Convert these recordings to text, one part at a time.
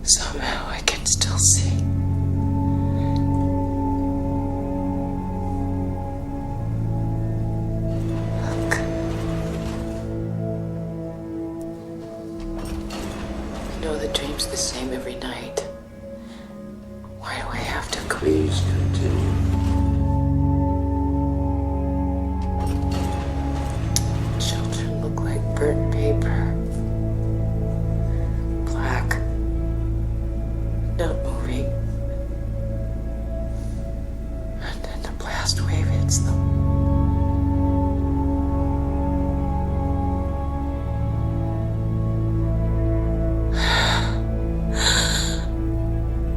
Somehow I can still see. Look. I know the dream's the same every night. Why do I have to go? Please continue. Children look like burnt paper. Black. Not moving. And then the blast wave hits them.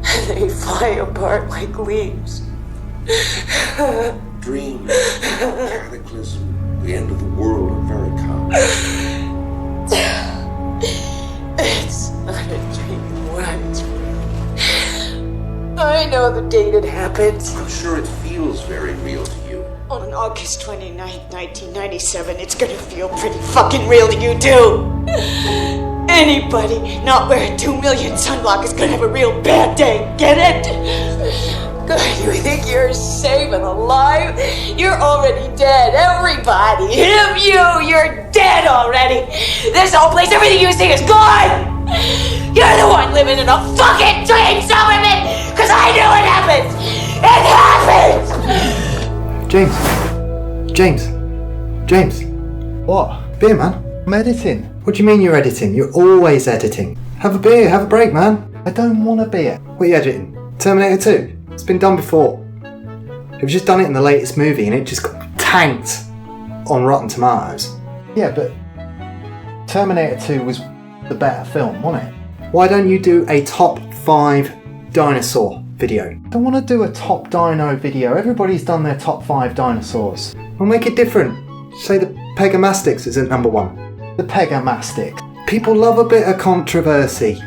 And they fly apart like leaves. Dreams, cataclysm, the end of the world are very common. It's not a dream, what? I know the date it happened. I'm sure it feels very real to you. On August 29th, 1997, it's gonna feel pretty fucking real to you too. Anybody not wearing 2 million sunblock is gonna have a real bad day, get it? God, you think you're safe and alive? You're already dead, everybody. Him, you're dead already. This whole place, everything you see is gone. You're the one living in a fucking dream, Silverman! Cause I knew it happened! It happened! James. What? Beer, man. I'm editing. What do you mean you're editing? You're always editing. Have a beer, have a break, man. I don't want a beer. What are you editing? Terminator 2? It's been done before. They've just done it in the latest movie and it just got tanked on Rotten Tomatoes. Yeah, but Terminator 2 was the better film, wasn't it? Why don't you do a top 5 dinosaur video? I don't want to do a top dino video. Everybody's done their top 5 dinosaurs. We'll make it different. Say the Pegamastix is at number 1. The Pegamastix. People love a bit of controversy.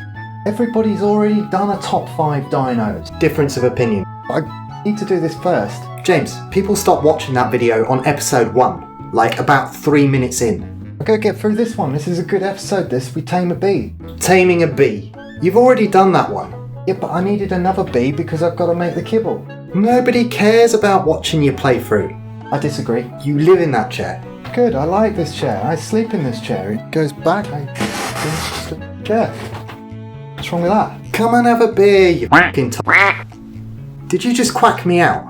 Everybody's already done a top 5 dinos. Difference of opinion. I need to do this first. James, people stopped watching that video on episode 1, like about 3 minutes in. I've got to get through this one. This is a good episode, this. We tame a bee. Taming a bee. You've already done that one. Yeah, but I needed another bee because I've got to make the kibble. Nobody cares about watching your playthrough. I disagree. You live in that chair. Good, I like this chair. I sleep in this chair. It goes back. Chair. What's wrong with that? Come and have a beer, you fucking Did you just quack me out?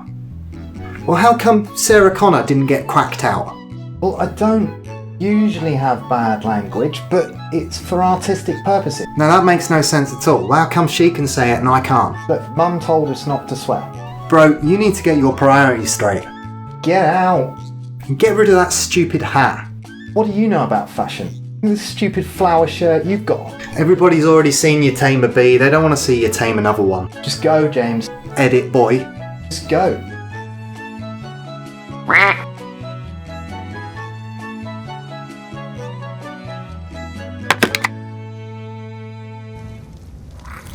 Well, how come Sarah Connor didn't get quacked out? Well, I don't usually have bad language, but it's for artistic purposes. No, that makes no sense at all. How come she can say it and I can't? Look, Mum told us not to swear. Bro, you need to get your priorities straight. Get out. And get rid of that stupid hat. What do you know about fashion? This stupid flower shirt you've got. Everybody's already seen you tame a bee. They don't want to see you tame another one. Just go, James. Edit, boy. Just go.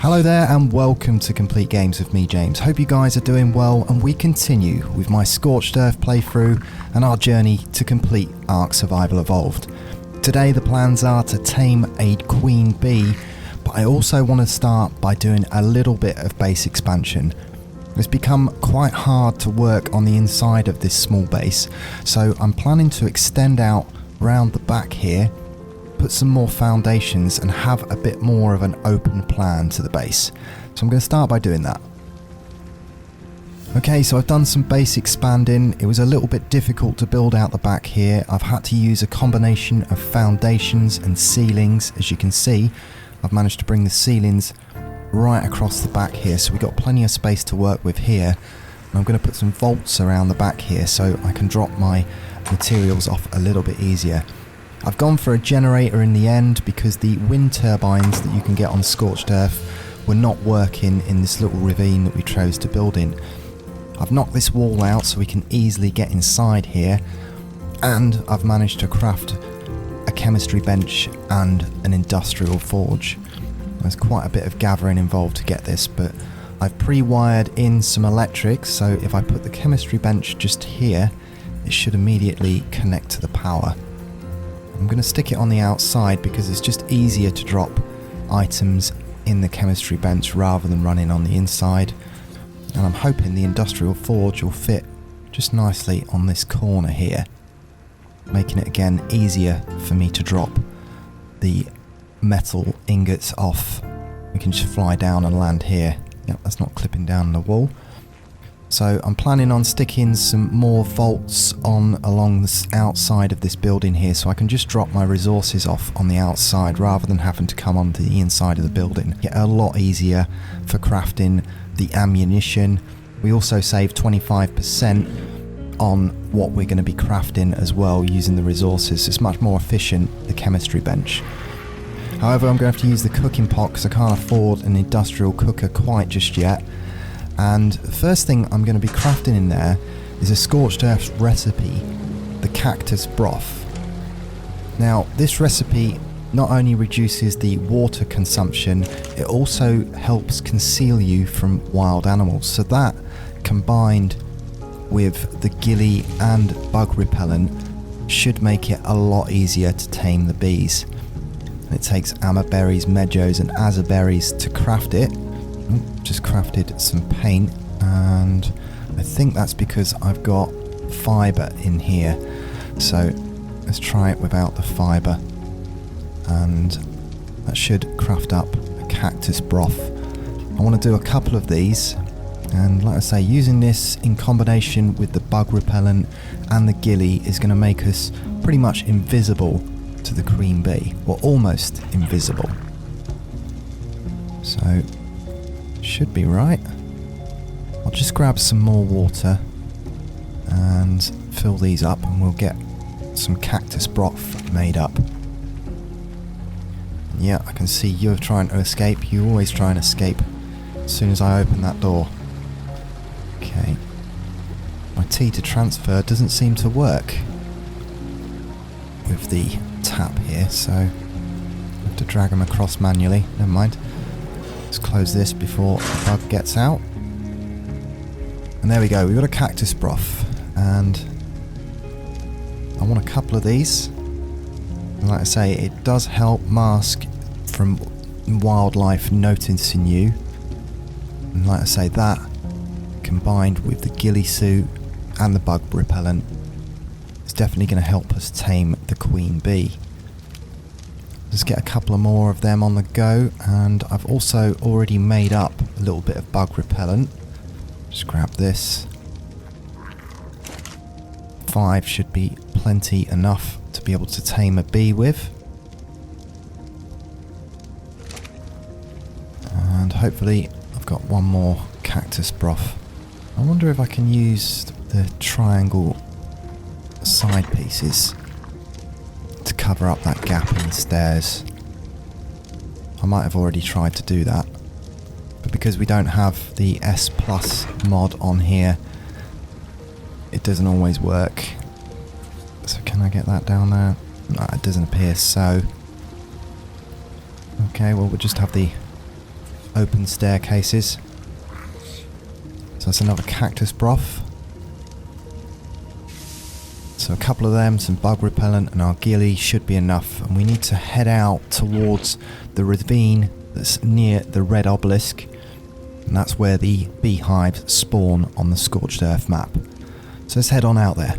Hello there and welcome to Complete Games with me, James. Hope you guys are doing well and we continue with my Scorched Earth playthrough and our journey to complete Ark Survival Evolved. Today the plans are to tame a queen bee, but I also want to start by doing a little bit of base expansion. It's become quite hard to work on the inside of this small base, so I'm planning to extend out round the back here, put some more foundations and have a bit more of an open plan to the base. So I'm going to start by doing that. Okay, so I've done some base expanding. It was a little bit difficult to build out the back here. I've had to use a combination of foundations and ceilings. As you can see, I've managed to bring the ceilings right across the back here, so we've got plenty of space to work with here. And I'm going to put some vaults around the back here so I can drop my materials off a little bit easier. I've gone for a generator in the end because the wind turbines that you can get on Scorched Earth were not working in this little ravine that we chose to build in. I've knocked this wall out so we can easily get inside here, and I've managed to craft a chemistry bench and an industrial forge. There's quite a bit of gathering involved to get this, but I've pre-wired in some electrics, so if I put the chemistry bench just here, it should immediately connect to the power. I'm going to stick it on the outside because it's just easier to drop items in the chemistry bench rather than running on the inside. And I'm hoping the industrial forge will fit just nicely on this corner here, making it again easier for me to drop the metal ingots off. We can just fly down and land here. Yep, that's not clipping down the wall. So I'm planning on sticking some more vaults on along the outside of this building here, so I can just drop my resources off on the outside rather than having to come onto the inside of the building. Get a lot easier for crafting the ammunition. We also save 25% on what we're going to be crafting as well using the resources. It's much more efficient, the chemistry bench. However, I'm going to have to use the cooking pot because I can't afford an industrial cooker quite just yet. And the first thing I'm going to be crafting in there is a Scorched Earth recipe, the cactus broth. Now, this recipe not only reduces the water consumption, it also helps conceal you from wild animals. So that, combined with the gilly and bug repellent, should make it a lot easier to tame the bees. It takes amberberries, medjoes and azurberries to craft it. Just crafted some paint, and I think that's because I've got fibre in here. So let's try it without the fibre, and that should craft up a cactus broth. I want to do a couple of these, and like I say, using this in combination with the bug repellent and the gilly is going to make us pretty much invisible to the queen bee, or almost invisible. So should be right. I'll just grab some more water and fill these up, and we'll get some cactus broth made up. Yeah, I can see you're trying to escape. You always try and escape as soon as I open that door. Okay. My T to transfer doesn't seem to work with the tap here, so I have to drag them across manually. Never mind. Let's close this before the bug gets out. And there we go, we've got a cactus broth, and I want a couple of these. And like I say, it does help mask from wildlife noticing you. And like I say, that combined with the ghillie suit and the bug repellent is definitely going to help us tame the queen bee. Let's get a couple of more of them on the go, and I've also already made up a little bit of bug repellent. Just grab this. 5 should be plenty enough to be able to tame a bee with. And hopefully I've got one more cactus broth. I wonder if I can use the triangle side pieces to cover up that gap in the stairs. I might have already tried to do that, but because we don't have the S Plus mod on here, it doesn't always work. So can I get that down there? No, it doesn't appear so. Okay, well we'll just have the open staircases. So that's another cactus broth. So a couple of them, some bug repellent and our ghillie should be enough, and we need to head out towards the ravine that's near the red obelisk, and that's where the beehives spawn on the Scorched Earth map. So let's head on out there.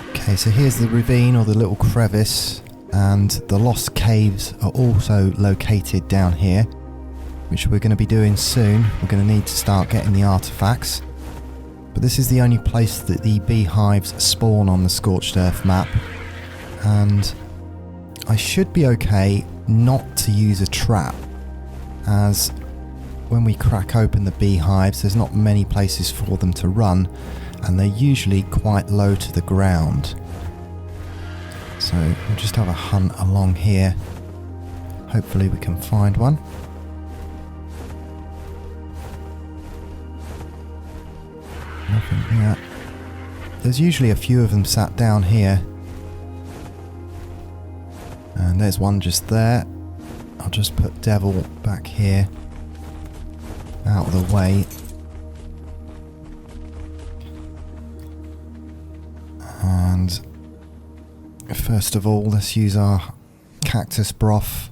Okay, so here's the ravine, or the little crevice, and the lost caves are also located down here, which we're going to be doing soon. We're going to need to start getting the artifacts, but this is the only place that the beehives spawn on the Scorched Earth map, and I should be okay not to use a trap, as when we crack open the beehives there's not many places for them to run, and they're usually quite low to the ground. So we'll just have a hunt along here. Hopefully we can find one. Nothing yet. There's usually a few of them sat down here. And there's one just there. I'll just put Devil back here, out of the way. And first of all, let's use our cactus broth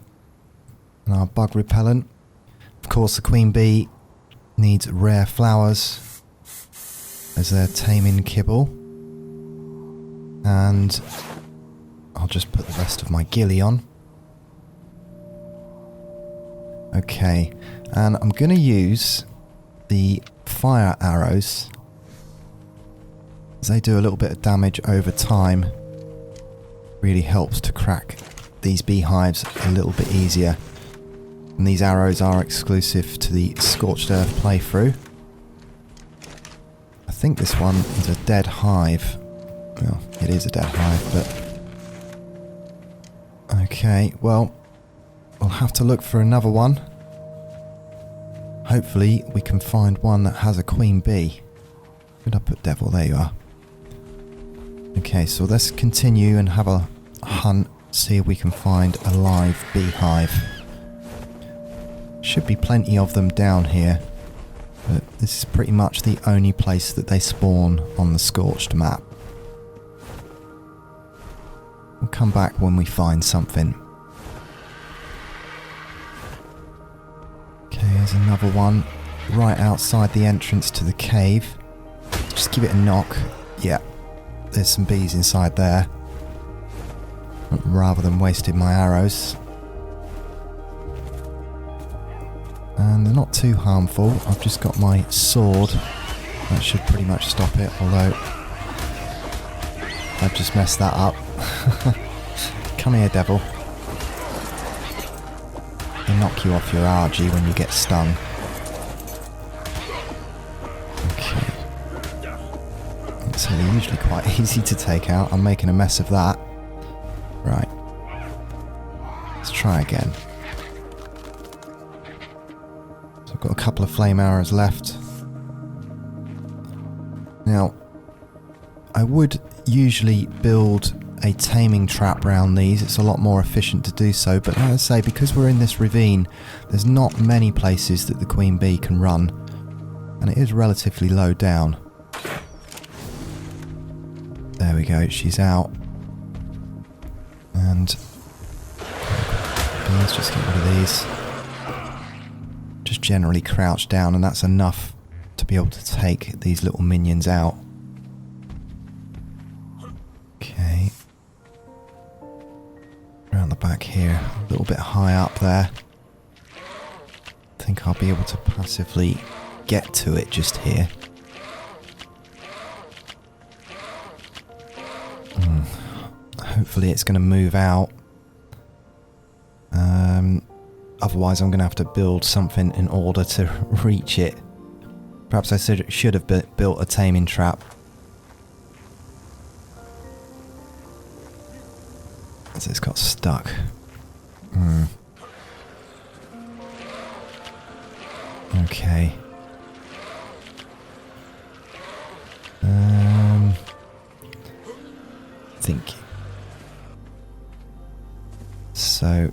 and our bug repellent. Of course, the queen bee needs rare flowers as their taming kibble. And I'll just put the rest of my ghillie on. Okay, and I'm going to use the fire arrows, as they do a little bit of damage over time. Really helps to crack these beehives a little bit easier. And these arrows are exclusive to the Scorched Earth playthrough. I think this one is a dead hive. Well, it is a dead hive, but... Okay, well, we'll have to look for another one. Hopefully we can find one that has a queen bee. Where did I put devil? There you are. Okay, so let's continue and have a hunt, see if we can find a live beehive. Should be plenty of them down here, but this is pretty much the only place that they spawn on the Scorched map. We'll come back when we find something. Okay, there's another one right outside the entrance to the cave. Just give it a knock. Yeah, there's some bees inside there. Rather than wasting my arrows. And they're not too harmful. I've just got my sword. That should pretty much stop it, although I've just messed that up. Come here, devil. They knock you off your RG when you get stung. Okay. So they're usually quite easy to take out. I'm making a mess of that. Right. Let's try again. So I've got a couple of flame arrows left. Now, I would usually build a taming trap around these. It's a lot more efficient to do so, but like I say, because we're in this ravine, there's not many places that the queen bee can run, and it is relatively low down. There we go, she's out. And let's just get rid of these. Just generally crouch down, and that's enough to be able to take these little minions out. Okay. Around the back here, a little bit high up there. I think I'll be able to passively get to it just here. Hopefully it's going to move out. Otherwise I'm going to have to build something in order to reach it. Perhaps I should have built a taming trap. As it's got stuck. Okay. Think. So,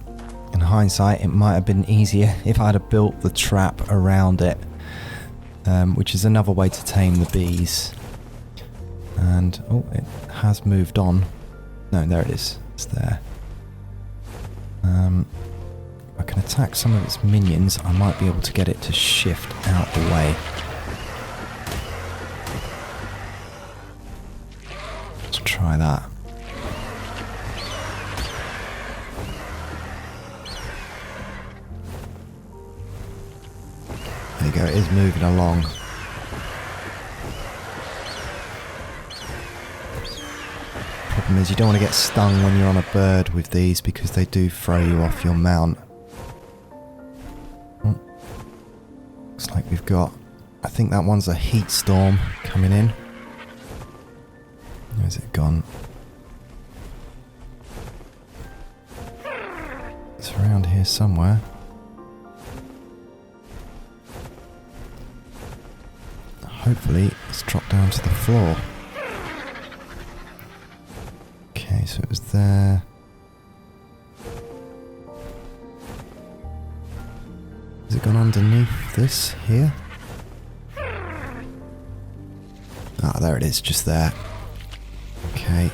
in hindsight, it might have been easier if I'd have built the trap around it, which is another way to tame the bees. And, oh, it has moved on. No, there it is. It's there. I can attack some of its minions. I might be able to get it to shift out the way. Let's try that. There you go, it is moving along. Problem is you don't want to get stung when you're on a bird with these because they do throw you off your mount. Oh. Looks like we've got... I think that one's a heat storm coming in. Where's it gone? It's around here somewhere. Hopefully it's dropped down to the floor. Okay, so it was there. Has it gone underneath this here? Ah, there it is, just there. Okay.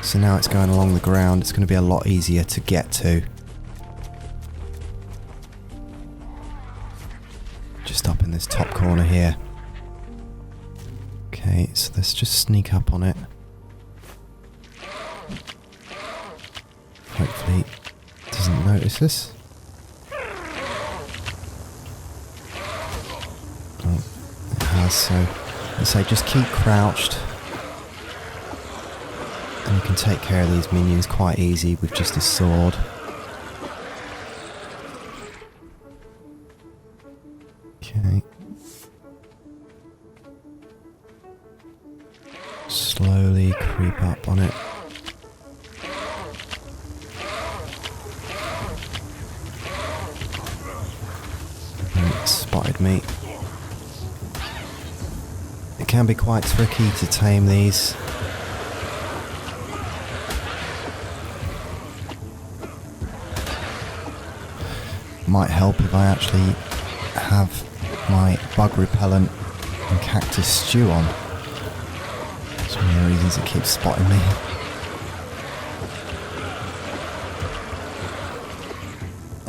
So now it's going along the ground, it's going to be a lot easier to get to. Just up in this top corner here. Okay, so let's just sneak up on it. Hopefully it doesn't notice us. Oh, it has, so let's say just keep crouched. And you can take care of these minions quite easy with just a sword. Okay. Slowly creep up on it. Oh, it spotted me. It can be quite tricky to tame these. Might help if I actually have my bug repellent and cactus stew on. That's one of the reasons it keeps spotting me.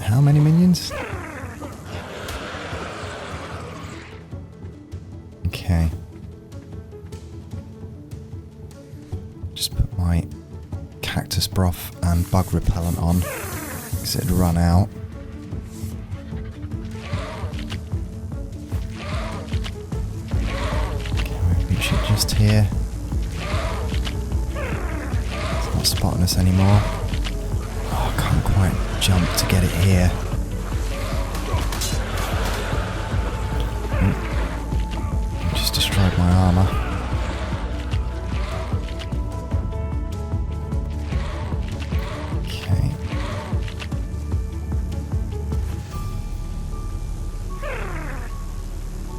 How many minions? Okay. Just put my cactus broth and bug repellent on because it'd run out. Just here. It's not spotting us anymore. Oh, I can't quite jump to get it here. I just destroyed my armour. Okay.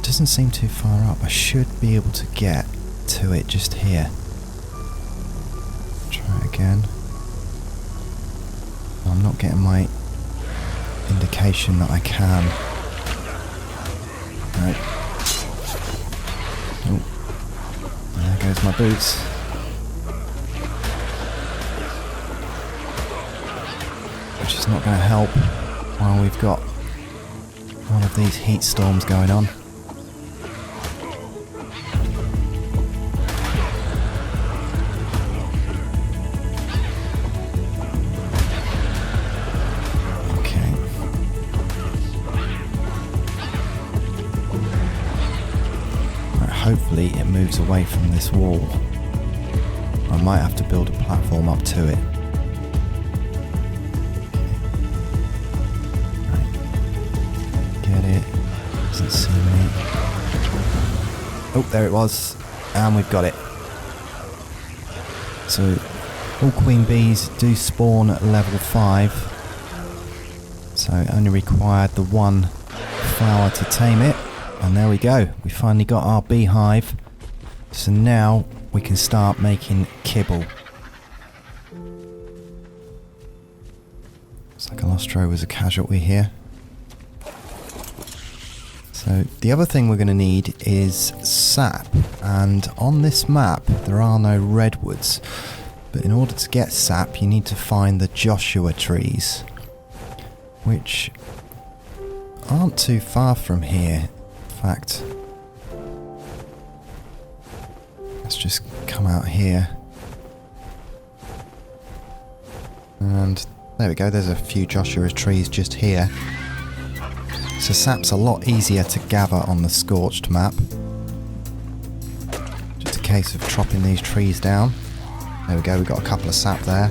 Doesn't seem too far up. I should be able to get to it just here. Try it again. I'm not getting my indication that I can. Right. Oh. There goes my boots. Which is not going to help while we've got one of these heat storms going on. Hopefully it moves away from this wall. I might have to build a platform up to it. Right. Get it. Doesn't see me. Oh, there it was. And we've got it. So all queen bees do spawn at level 5. So it only required the one flower to tame it. And there we go, we finally got our beehive. So now we can start making kibble. Looks like Alostro was a casualty here. So the other thing we're going to need is sap. And on this map there are no redwoods. But in order to get sap you need to find the Joshua trees. Which aren't too far from here. Fact. Let's just come out here. And there we go, there's a few Joshua trees just here. So sap's a lot easier to gather on the Scorched map. Just a case of chopping these trees down. There we go, we've got a couple of sap there.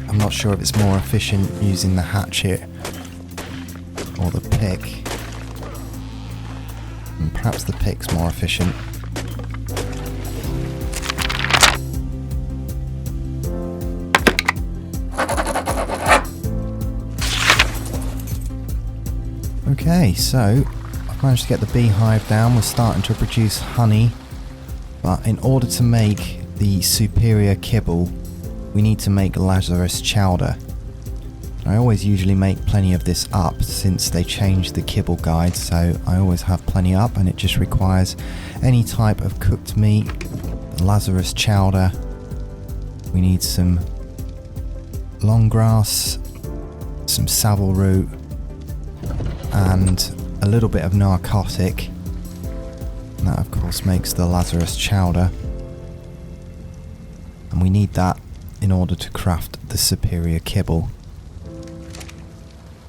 I'm not sure if it's more efficient using the hatchet or the pick. And perhaps the pick's more efficient. Okay, so I've managed to get the beehive down. We're starting to produce honey. But in order to make the superior kibble, we need to make Lazarus chowder. I always usually make plenty of this up since they changed the kibble guide, so I always have plenty up, and it just requires any type of cooked meat, Lazarus chowder, We need some long grass, some savile root, and a little bit of narcotic. And that of course makes the Lazarus chowder. And we need that in order to craft the superior kibble.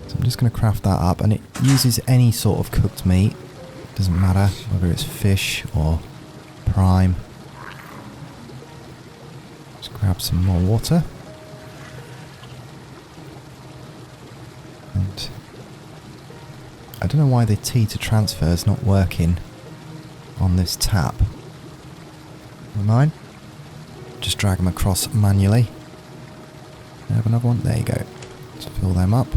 So I'm just going to craft that up, and it uses any sort of cooked meat. Doesn't matter whether it's fish or prime. Just grab some more water. And I don't know why the T to transfer is not working on this tap. Never mind. Just drag them across manually. Have another one? There you go. Just fill them up.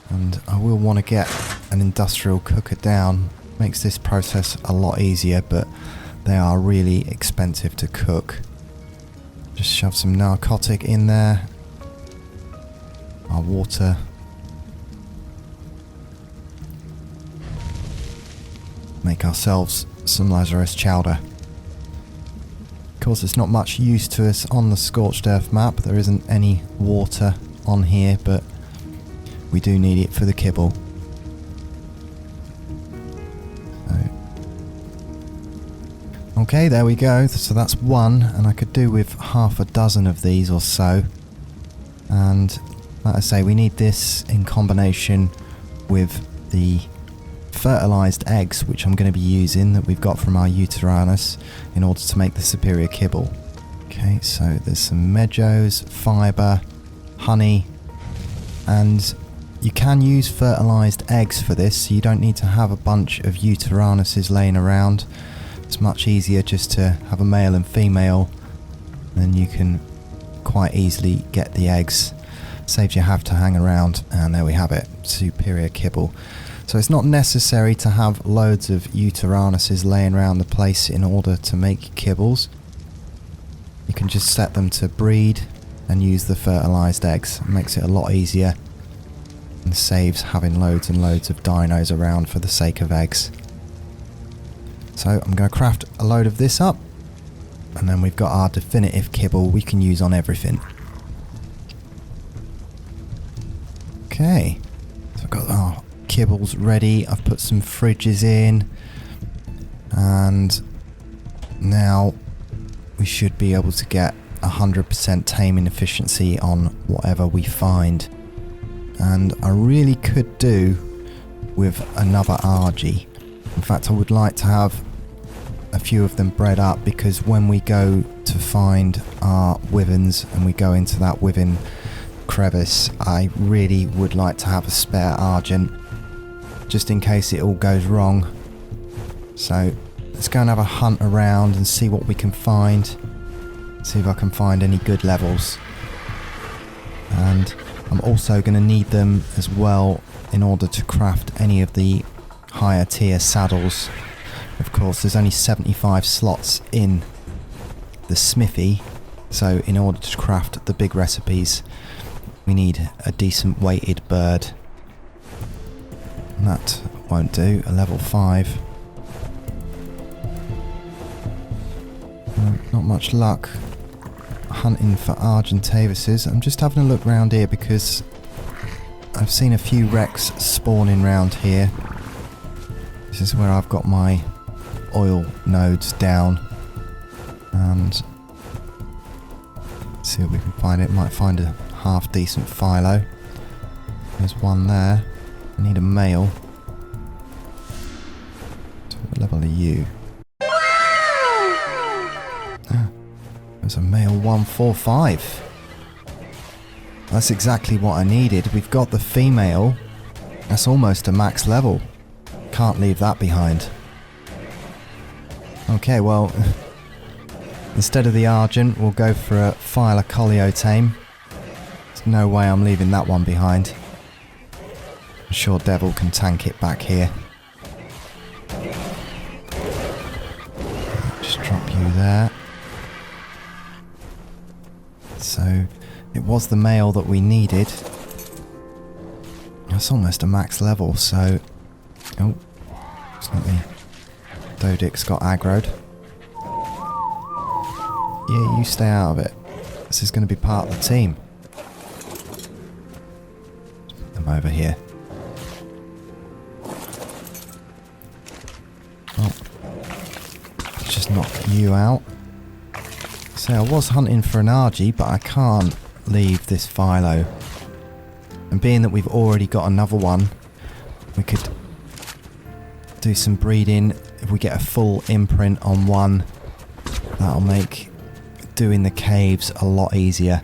And I will want to get an industrial cooker down. Makes this process a lot easier, but they are really expensive to cook. Just shove some narcotic in there. Our water. Make ourselves some Lazarus chowder. Of course, it's not much use to us on the Scorched Earth map. There isn't any water on here, but we do need it for the kibble. Okay, there we go. So that's one, and I could do with half a dozen of these or so. And like I say, we need this in combination with the fertilised eggs, which I'm going to be using, that we've got from our Uteranus, in order to make the superior kibble. Okay, so there's some meadows, fibre, honey, and you can use fertilised eggs for this, so you don't need to have a bunch of Uteranuses laying around. It's much easier just to have a male and female, and then you can quite easily get the eggs. Saves you have to hang around, and there we have it, superior kibble. So it's not necessary to have loads of Uteranuses laying around the place in order to make kibbles. You can just set them to breed and use the fertilised eggs. It makes it a lot easier and saves having loads and loads of dinos around for the sake of eggs. So I'm going to craft a load of this up, and then we've got our definitive kibble we can use on everything. Okay, so I've got our kibbles ready. I've put some fridges in, and now we should be able to get 100% taming efficiency on whatever we find. And I really could do with another Argy. In fact, I would like to have a few of them bred up, because when we go to find our wyverns and we go into that wyvern crevice, I really would like to have a spare Argent, just in case it all goes wrong. So let's go and have a hunt around and see what we can find. See if I can find any good levels. And I'm also going to need them as well in order to craft any of the higher tier saddles. Of course, there's only 75 slots in the smithy, so in order to craft the big recipes, we need a decent weighted bird. And that won't do, a level 5. Not much luck hunting for Argentavises. I'm just having a look round here because I've seen a few wrecks spawning round here. This is where I've got my oil nodes down, and see if we can find it. Might find a half decent philo. There's one there. I need a male. So what level are you? There's a male 145. That's exactly what I needed. We've got the female. That's almost a max level. Can't leave that behind. Okay, well, instead of the Argent, we'll go for a Phylocolio Tame. There's no way I'm leaving that one behind. I'm sure Devil can tank it back here. Just drop you there. So, it was the male that we needed. That's almost a max level, so... Oh, it's not me. Dodix got aggroed. Yeah, you stay out of it. This is going to be part of the team. Put them over here. Oh. Let's just knock you out. So I was hunting for an Argy, but I can't leave this Philo. And being that we've already got another one, we could do some breeding. If we get a full imprint on one, that'll make doing the caves a lot easier.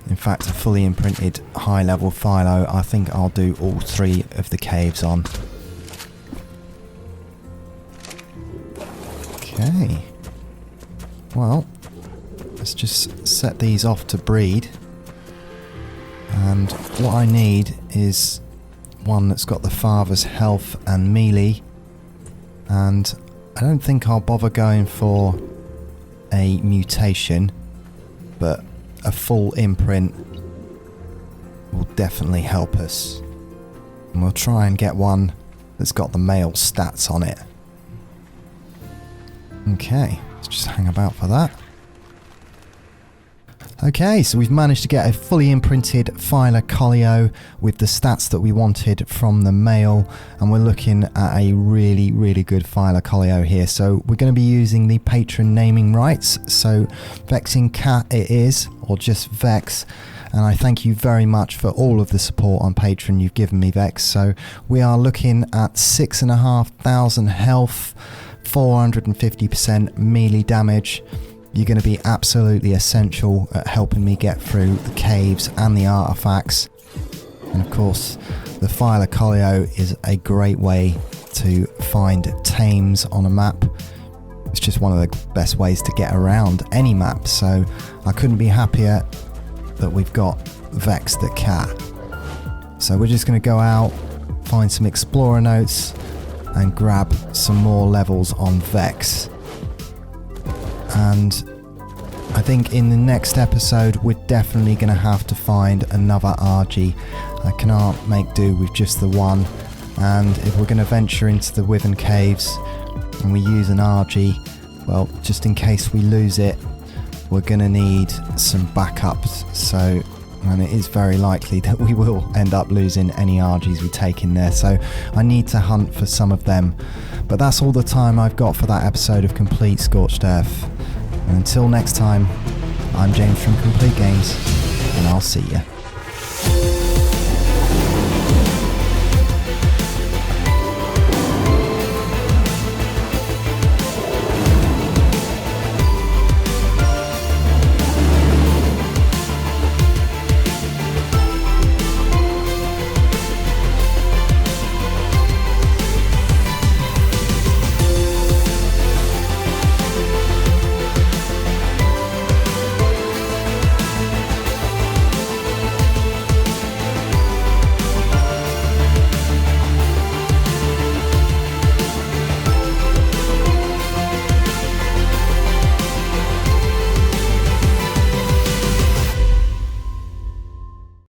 In fact, a fully imprinted high level Philo, I think I'll do all 3 of the caves on. Okay. Well, let's just set these off to breed. And what I need is one that's got the father's health and melee. And I don't think I'll bother going for a mutation, but a full imprint will definitely help us. And we'll try and get one that's got the male stats on it. Okay, let's just hang about for that. Okay, so we've managed to get a fully imprinted Philo with the stats that we wanted from the male, and we're looking at a really, really good Philo here. So we're going to be using the patron naming rights, so Vexing Cat it is, or just Vex, and I thank you very much for all of the support on Patreon you've given me, Vex. So we are looking at 6,500 health, 450% melee damage. You're going to be absolutely essential at helping me get through the caves and the artifacts. And of course, the Philo is a great way to find tames on a map. It's just one of the best ways to get around any map, so I couldn't be happier that we've got Vex the cat. So we're just going to go out, find some explorer notes, and grab some more levels on Vex. And I think in the next episode we're definitely going to have to find another Argy. I cannot make do with just the one, and if we're going to venture into the Wyvern Caves and we use an Argy, well, just in case we lose it, we're going to need some backups. So, and it is very likely that we will end up losing any Argies we take in there, so I need to hunt for some of them. But that's all the time I've got for that episode of Complete Scorched Earth. And until next time, I'm James from Complete Games, and I'll see ya.